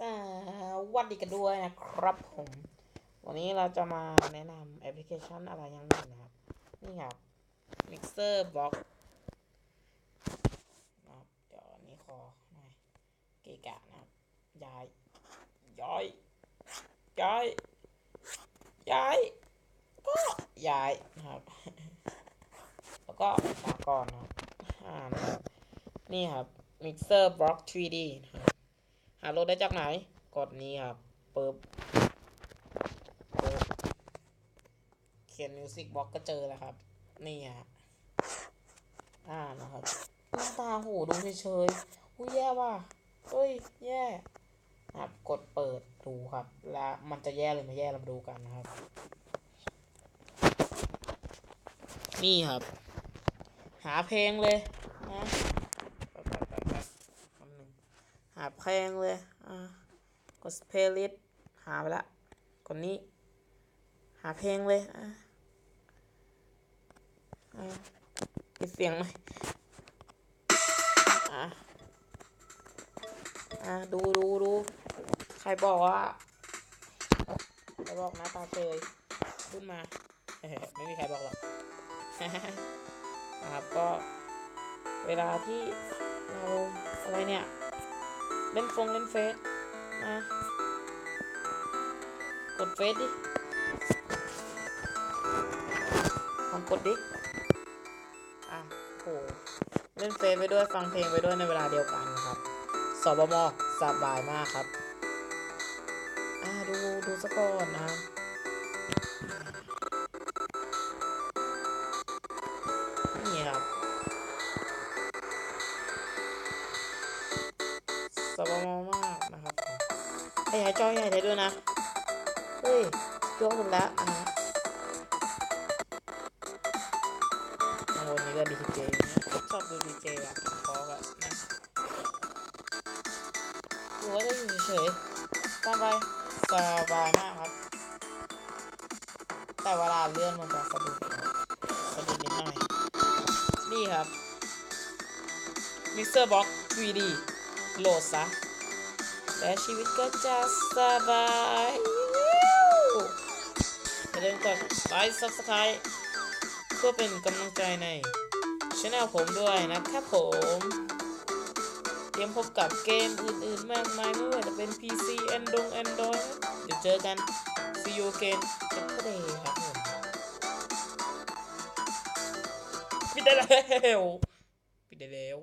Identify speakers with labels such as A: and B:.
A: สวัสดีกันด้วยนะครับผมวันนี้เราจะมาแนะนำแอปพลิเคชันอะไรอย่างหนึ่งนะครับนี่ครับ Mixer Box นะครับเดี๋ยวนี้ขอหน่อยเกะกะนะครับย้ายย้อยย้อยย้ายก็ย้ายนะครับ แล้วก็มาก่อนนะครับนะครับนี่ครับ Mixer Box 3D นะครับหาโหลดได้จากไหนกดนี้ครับปึ๊บเขียน Music Box ก็เจอแล้วครับนี่ฮะนะครับหน้าตาโหดูเฉยๆอุ้ยแย่ว่ะเฮ้ยแย่ครับกดเปิดดูครับแล้วมันจะแย่หรือไม่แย่เรามาดูกันนะครับนี่ครับหาเพลงเลยนะหาเพลงเลยกด playlist หาไปละคนนี้หาเพลงเลยปิดเสียงไหมดูใครบอกว่าใครบอกนะตาเตยขึ้นมาไม่มีใครบอกหรอกครับก็เวลาที่เราอะไรเนี่ยเล่นเฟซกดเฟซดิลองกดดิโหเล่นเฟซไปด้วยฟังเพลงไปด้วยในเวลาเดียวกันครับสบมสบายมากครับดูสักก่อนนะนี่ครับสบมมากนะครับขยายจอใหญ่ได้ด้วยนะเฮ้ยยกหมดแล้ววันนี้ก็ดีเจชอบดูดีเจอ่ะพอแบบนะหรือว่าจะอยู่เฉยๆสบายมากครับแต่เวลาเลื่อนมันจะสะดุดนิดหน่อยนี่ครับ Mixer Box 3D โหลดซะแต่ชีวิตก็จะสบายอย่าลืมกดไลค์ Subscribe เพื่อเป็นกำลังใจในช่องผมด้วยนะครับผมเตรียมพบกับเกมอื่นๆมากมายไม่ว่าจะเป็น PC Android เดี๋ยวเจอกัน See you again Saturday ครับผมปิดได้แล้ว